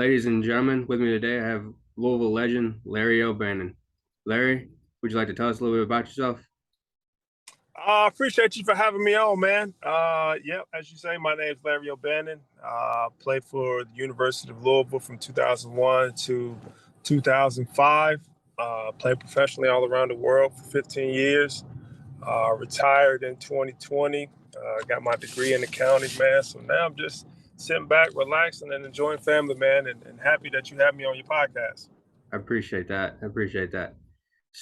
Ladies and gentlemen, with me today, I have Louisville legend Larry O'Bannon. Larry, would you like to tell us a little bit about yourself? I appreciate you for having me on, man. Yep, as you say, my name is Larry O'Bannon. Played for the University of Louisville from 2001 to 2005. Played professionally all around the world for 15 years. Retired in 2020. Got my degree in accounting, man. So now I'm just sitting back, relaxing, and enjoying family, man, and happy that you have me on your podcast. I appreciate that. I appreciate that.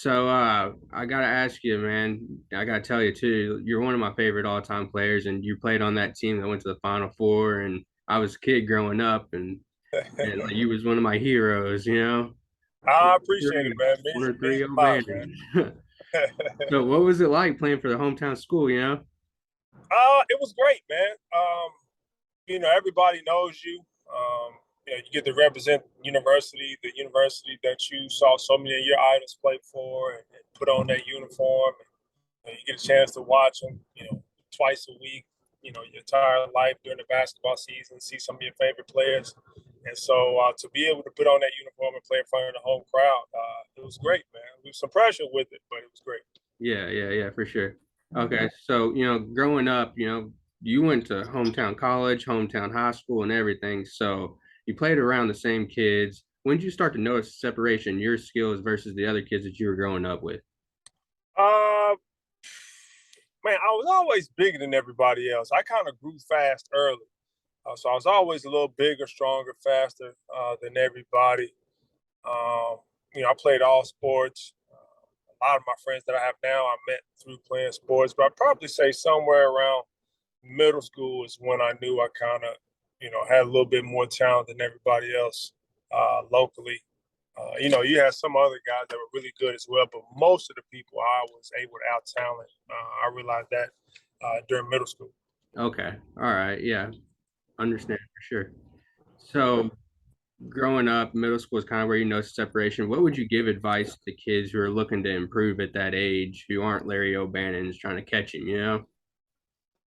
I gotta ask you, man. I gotta tell you too. You're one of my favorite all-time players, and you played on that team that went to the Final Four. And I was a kid growing up, and like, you was one of my heroes. I appreciate it, man. One Means, or means three a lot, man. O'Bannon. So, what was it like playing for the hometown school? It was great, man. Everybody knows you. You get to represent the university that you saw so many of your idols play for, and put on that uniform. And you get a chance to watch them, twice a week. Your entire life during the basketball season, see some of your favorite players. And so to be able to put on that uniform and play in front of the home crowd, it was great, man. There was some pressure with it, but it was great. Yeah, for sure. Okay, so growing up, you went to hometown college, hometown high school, and everything. So you played around the same kids. When did you start to notice separation, your skills versus the other kids that you were growing up with? Uh, Man, I was always bigger than everybody else. I kind of grew fast early. So I was always a little bigger, stronger, faster than everybody. I played all sports. A lot of my friends that I have now, I met through playing sports. But I'd probably say somewhere around middle school is when I knew I kind of, had a little bit more talent than everybody else locally. You had some other guys that were really good as well, but most of the people I was able to out talent. I realized that during middle school. Okay, all right, yeah, understand for sure. So growing up, middle school is kind of where you know separation. What would you give advice to kids who are looking to improve at that age, who aren't Larry O'Bannon's trying to catch him?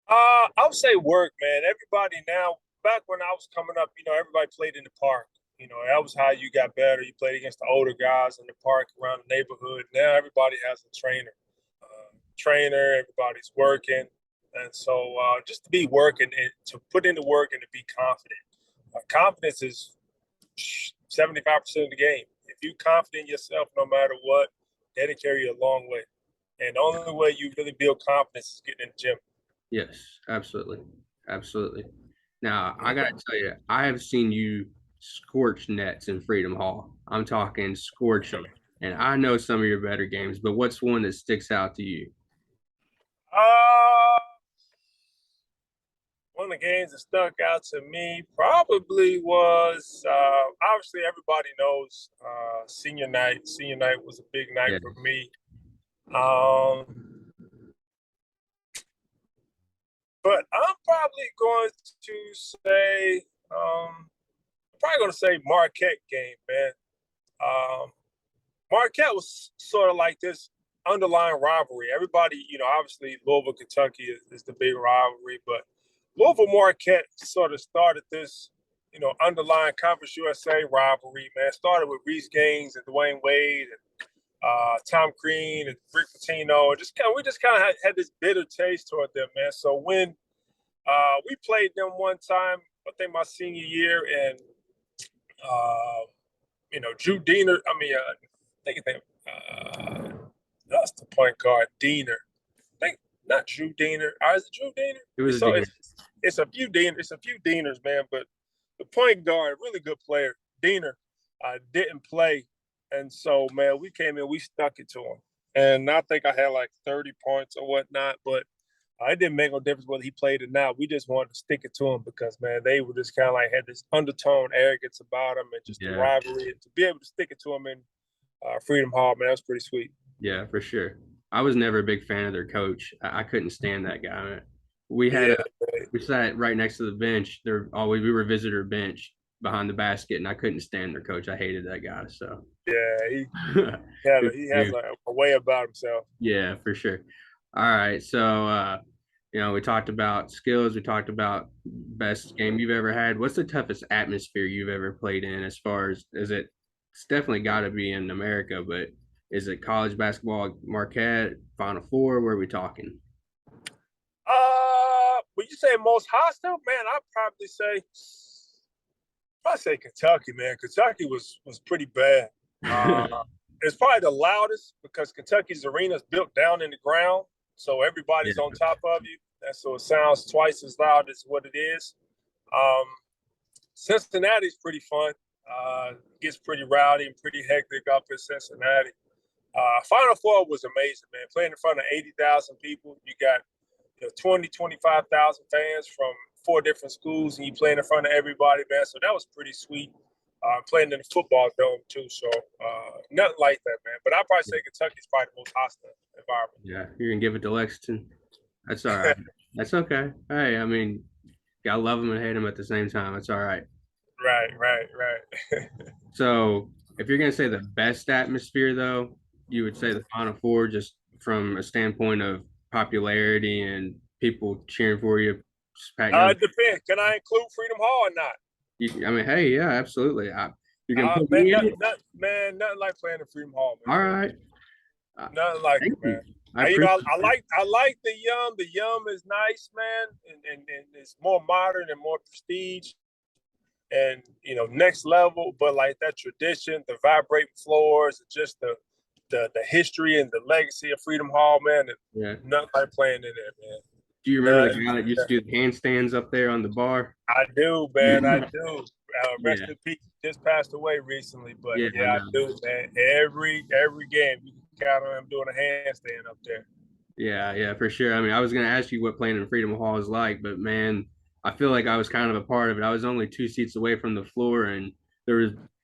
I would say work, man. Everybody now, back when I was coming up, everybody played in the park. That was how you got better. You played against the older guys in the park around the neighborhood. Now everybody has a trainer. Everybody's working. And so just to be working and to put in the work and to be confident. Confidence is 75% of the game. If you're confident in yourself, no matter what, that'll carry you a long way. And the only way you really build confidence is getting in the gym. Yes, absolutely. Absolutely. Now, I gotta tell you, I have seen you scorch nets in Freedom Hall. I'm talking scorch them. And I know some of your better games, but what's one that sticks out to you? Uh, One of the games that stuck out to me probably was obviously everybody knows senior night. Senior night was a big night Yeah. for me. Um, but I'm probably going to say, probably going to say Marquette game, man. Um, Marquette was sort of like this underlying rivalry. Everybody, obviously Louisville, Kentucky is the big rivalry, but Louisville Marquette sort of started this, underlying Conference USA rivalry, man. It started with Reese Gaines and Dwayne Wade and Tom Crean and Rick Pitino. And we just kind of had this bitter taste toward them, man. So when we played them one time, I think my senior year, and Drew Diener. I mean, think that's the point guard, Diener. I think not Drew Diener. Is it Drew Diener? It was a So deal. it's a few Diener. It's a few Dieners, man. But the point guard, really good player, Diener, didn't play, and so man, we came in, we stuck it to him, and I think I had like 30 points or whatnot, but. It didn't make no difference whether he played or not. We just wanted to stick it to him because, man, they were just kind of like had this undertone arrogance about him and just the Yeah. rivalry. And to be able to stick it to him in Freedom Hall, man, that was pretty sweet. Yeah, for sure. I was never a big fan of their coach. I couldn't stand that guy. Man. Yeah, We sat right next to the bench. We were visitor bench behind the basket, and I couldn't stand their coach. I hated that guy. So yeah, he has a way about himself. yeah, for sure. All right. So We talked about skills, we talked about best game you've ever had. What's the toughest atmosphere you've ever played in as far as is it it's definitely got to be in America, but is it college basketball, Marquette, Final Four? Where are we talking? When you say most hostile, man, I'd say Kentucky, man. Kentucky was pretty bad. Uh, it's probably the loudest because Kentucky's arena is built down in the ground, so everybody's on Yeah, top of you, and so it sounds twice as loud as what it is. Um, Cincinnati's pretty fun. Gets pretty rowdy and pretty hectic up in Cincinnati. Final Four was amazing, man. Playing in front of 80,000 people. You got 20, 25,000 fans from four different schools, and you playing in front of everybody, man. So that was pretty sweet. Playing in the football dome, too. So nothing like that, man. But I'd probably say Kentucky's probably the most hostile environment. yeah. You're gonna give it to Lexington. That's all right. That's okay. Hey, I mean, gotta love them and hate them at the same time. That's all right. Right. So, if you're gonna say the best atmosphere, though, you would say the Final Four, just from a standpoint of popularity and people cheering for you, just patting you on. It depends. Can I include Freedom Hall or not? I mean, hey, yeah, absolutely. You're gonna put Man, me in it. nothing like playing in Freedom Hall, All man. right. Uh, Nothing like it, Thank man. you. I You know, appreciate that. I like the Yum. The Yum is nice, man, and it's more modern and more prestige, and next level. But like that tradition, the vibrating floors, just the history and the legacy of Freedom Hall, man. Yeah. Nothing like playing in there, man. Do you remember the Nothing. guy that used to do the handstands up there on the bar? I do, man. I do. Rest Yeah. in peace. Just passed away recently, but Yeah, I yeah, I know. do, man. Every game you can count on him doing a handstand up there. Yeah, yeah, for sure. I mean, I was gonna ask you what playing in Freedom Hall is like, but man, I feel like I was kind of a part of it. I was only 2 seats away from the floor, and there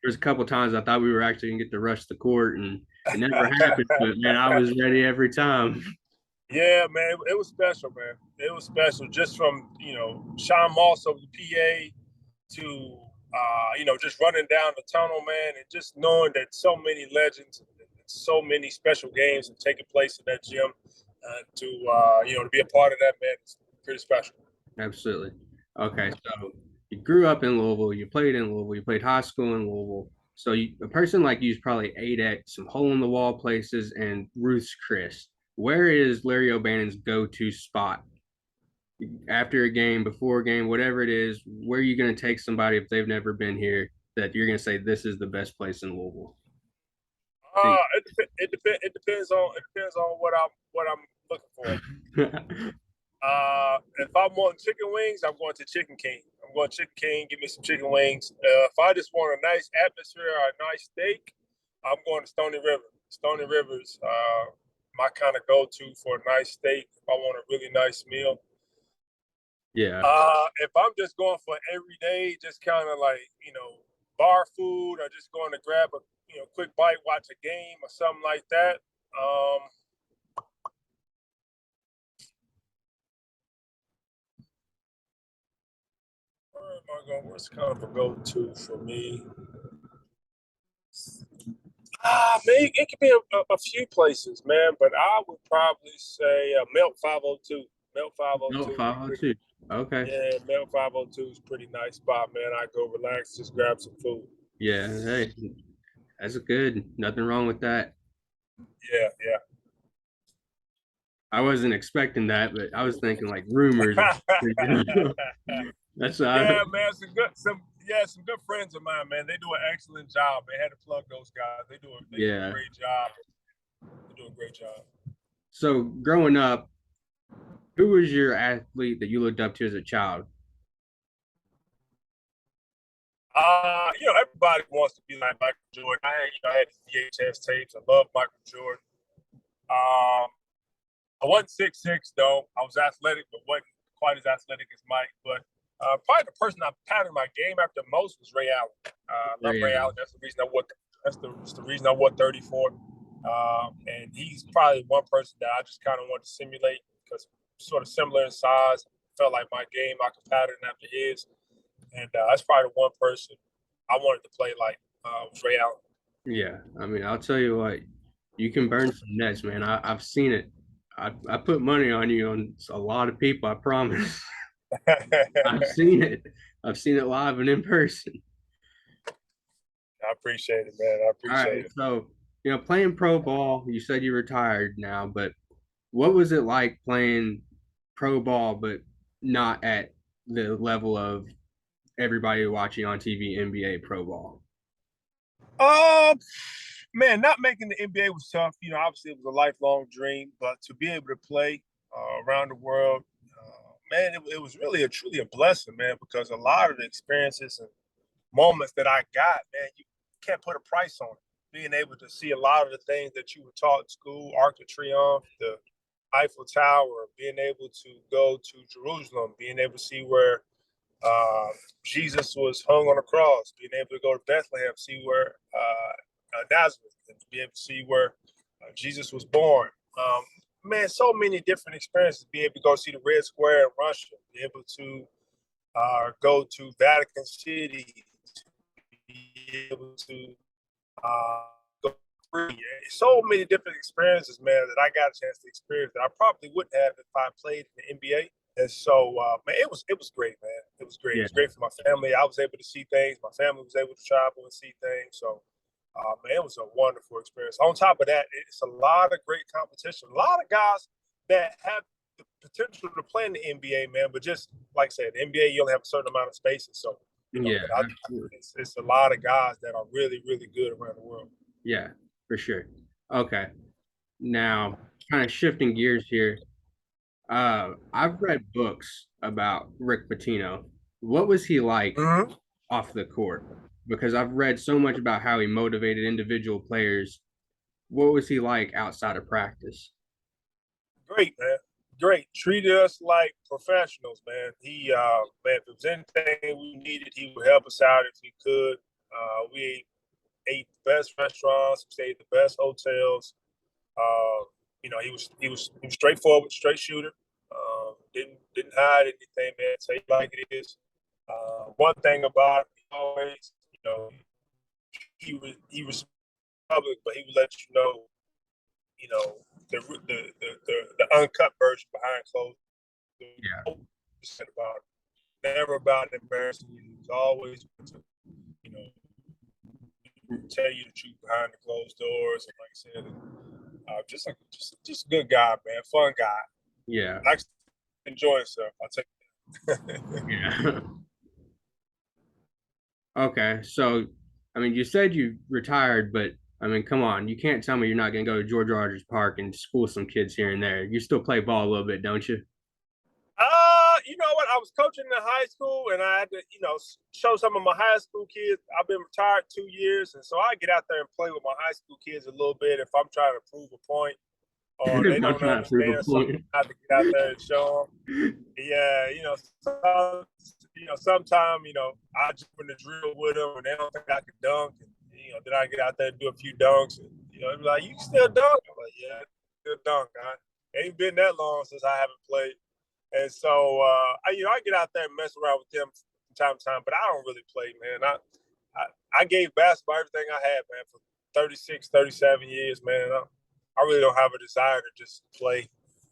was a couple times I thought we were actually gonna get to rush the court, and it never happened. But man, I was ready every time. Yeah, man, it was special, man. It was special just from Sean Moss of the PA to just running down the tunnel, man, and just knowing that so many legends and so many special games have taken place in that gym. To be a part of that, man, it's pretty special. Absolutely. Okay, so you grew up in Louisville, you played in Louisville, you played high school in Louisville. So a person like you is probably ate at some hole in the wall places and Ruth's Chris. Where is Larry O'Bannon's go-to spot after a game, before a game, whatever it is? Where are you going to take somebody if they've never been here that you're going to say this is the best place in Louisville? See. It depends on what I'm looking for. If I'm wanting chicken wings, I'm going to Chicken King. I'm going to Chicken King. Give me some chicken wings. If I just want a nice atmosphere or a nice steak, I'm going to Stony River. Stony River's my kind of go-to for a nice steak. If I want a really nice meal. Yeah. If I'm just going for everyday, just kind of like bar food, or just going to grab a quick bite, watch a game or something like that. Where am I going? What's kind of a go-to for me? Maybe it could be a few places, man, but I would probably say Melt 502. Melt No, 502 is pretty. 502. Okay. Yeah, Melt 502 is a pretty nice spot, man. I go relax, just grab some food. Yeah. Hey, that's good. Nothing wrong with that. Yeah. I wasn't expecting that, but I was thinking like rumors. That's Yeah, man. Some good friends of mine, man. They do an excellent job. They had to plug those guys. They do a yeah. great job. They do a great job. So growing up, who was your athlete that you looked up to as a child? Everybody wants to be like Michael Jordan. I had VHS tapes. I love Michael Jordan. I wasn't 6'6", though. I was athletic, but wasn't quite as athletic as Mike. But probably the person I patterned my game after most was Ray Allen. I love Ray Yeah. Allen. That's the reason I wore. That's the reason I wore 34. And he's probably one person that I just kind of want to simulate because sort of similar in size. Felt like my game I could pattern after his, and that's probably the one person I wanted to play like was Ray Allen. Yeah. I mean, I'll tell you what, you can burn some nets, man. I've seen it. I put money on you on a lot of people. I promise. I I've seen it. I've seen it live and in person. appreciate it, man. I All appreciate right. it. So, playing pro ball, you said you retired now, but what was it like playing pro ball, but not at the level of everybody watching on TV NBA pro ball? Um, Man, not making the NBA was tough. Obviously it was a lifelong dream, but to be able to play around the world, man, it was really truly a blessing, man, because a lot of the experiences and moments that I got, man, you can't put a price on it. Being able to see a lot of the things that you were taught in school, Arc de Triomphe, the Eiffel Tower, being able to go to Jerusalem, being able to see where uh, Jesus was hung on a cross, being able to go to Bethlehem, see where Nazareth, and be able to see where Jesus was born. Man, so many different experiences. Be able to go see the Red Square in Russia, be able to go to Vatican City, be able to go free. So many different experiences, man, that I got a chance to experience that I probably wouldn't have if I played in the NBA. And so, man, it was great, man. It was great. It Yeah. was great for my family. I was able to see things. My family was able to travel and see things. So, man, it was a wonderful experience. On top of that, it's a lot of great competition. A lot of guys that have the potential to play in the NBA, man. But just like I said, the NBA, you only have a certain amount of spaces. So, Yeah, but absolutely. it's a lot of guys that are really, really good around the world. Yeah, for sure. Okay. Now, kind of shifting gears here. I've read books about Rick Pitino. What was he like Mm-hmm. off the court? Because I've read so much about how he motivated individual players. What was he like outside of practice? Great, man. Great. Treated us like professionals, man. Man, if there was anything we needed, he would help us out if he could. We ate the best restaurants, we stayed at the best hotels. He was straightforward, straight shooter. Didn't hide anything, man. Say it like it is. One thing about him, he always, he was public, but he would let you know, you know, the uncut version behind closed Yeah. doors. About it. Never about embarrassing you. He was always, you know, tell you the truth behind the closed doors. And like I said, just a good guy, man. Fun guy. Yeah. Likes to enjoy himself. I'll take it. Yeah. Okay. So, you said you retired, but come on, you can't tell me you're not going to go to George Rogers Park and school some kids here and there. You still play ball a little bit, don't you? You know what? I was coaching in high school, and I had to, show some of my high school kids. I've been retired 2 years, and so I get out there and play with my high school kids a little bit if I'm trying to prove a point or they I'm don't trying to prove a understand something. point. I have to get out there and show them. Yeah, sometimes I jump in the drill with them, and they don't think I can dunk, and then I get out there and do a few dunks, and they're like, "You can still dunk?" I'm like, "Yeah, still dunk. Ain't been that long since I haven't played." And so, I get out there and mess around with them from time to time, but I don't really play, man. I gave basketball everything I had, man, for 36, 37 years, man. I really don't have a desire to just play,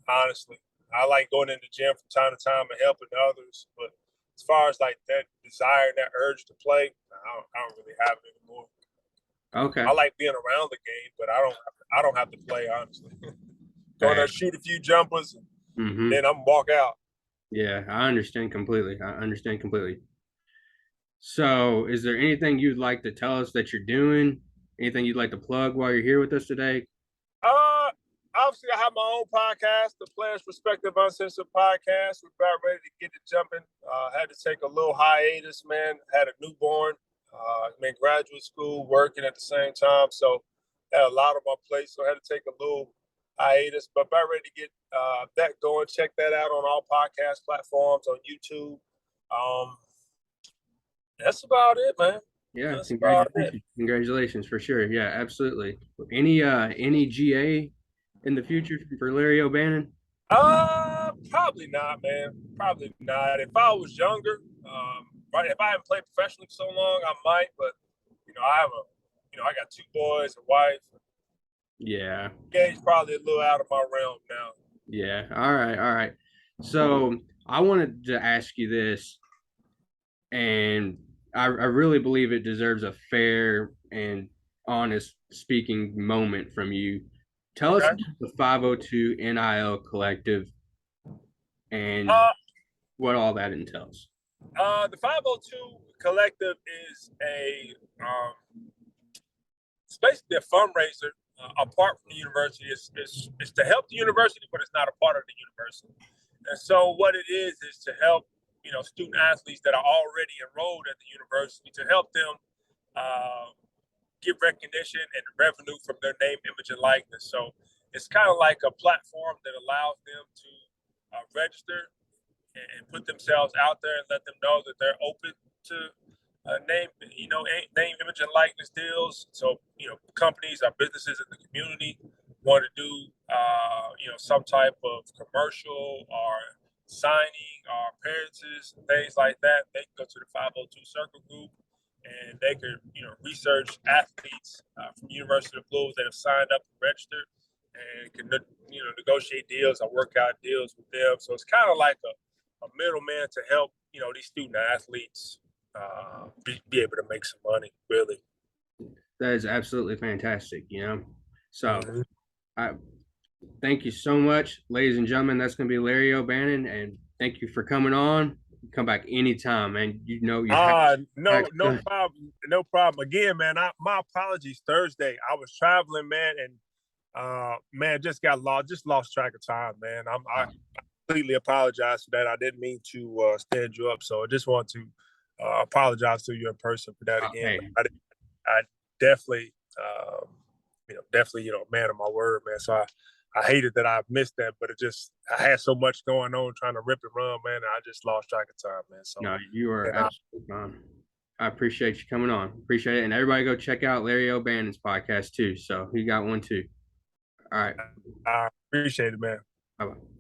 honestly. I like going in the gym from time to time and helping others, but as far as like that desire and that urge to play, I don't really have it anymore. Okay. I like being around the game, but I don't have to play, honestly. Go in Hey. there, shoot a few jumpers, and Mm-hmm. then I'm walk out. Yeah, I understand completely. I understand completely. So, is there anything you'd like to tell us that you're doing? Anything you'd like to plug while you're here with us today? Uh, Obviously, I have my own podcast, the Players Perspective Uncensored podcast. We're about ready to get it jumping. Had to take a little hiatus, man. Had a newborn. I'm in graduate school, working at the same time, so had a lot on my plate. So I had to take a little hiatus, but about ready to get that going. Check that out on all podcast platforms on YouTube. Um, that's about it, man. Yeah, That's about it. congratulations. Congratulations for sure. Yeah, absolutely. Any GA in the future for Larry O'Bannon? Probably not, man. Probably not. If I was younger, right, if I hadn't played professionally for so long, I might. But I got two boys, a wife. Yeah. Game's probably a little out of my realm now. Yeah. All right. All right. So I wanted to ask you this, and I really believe it deserves a fair and honest speaking moment from you. Tell us Okay. about the 502 NIL Collective and Uh, what all that entails. the 502 Collective is it's basically a fundraiser apart from the university. It's to help the university, but it's not a part of the university. And so what it is to help, student athletes that are already enrolled at the university to help them get recognition and revenue from their name, image, and likeness. So it's kind of like a platform that allows them to register and put themselves out there and let them know that they're open to name, image, and likeness deals. So, companies or businesses in the community want to do, some type of commercial or signing or appearances, things like that. They can go to the 502 Circle Group and they can, research athletes from the University of Louisville that have signed up and registered and can, negotiate deals or work out deals with them. So it's kind of like a middleman to help, these student athletes be able to make some money, really. That is absolutely fantastic, you know. So Mm-hmm. I thank you so much, ladies and gentlemen. That's going to be Larry O'Bannon, and thank you for coming on. Come back anytime, man. You know your No problem, no problem. Again, man, my apologies. Thursday, I was traveling, man, and man, just lost track of time, man. I completely apologize for that. I didn't mean to stand you up, so I just want to apologize to you in person for that again. Hey, I definitely, definitely, man of my word, man. So I hated that I missed that, but I had so much going on trying to rip and run, man. And I just lost track of time, man. So, no, you are and absolutely fine. I appreciate you coming on. Appreciate it. And everybody go check out Larry O'Bannon's podcast too. So he got one too. All right. I appreciate it, man. Bye bye.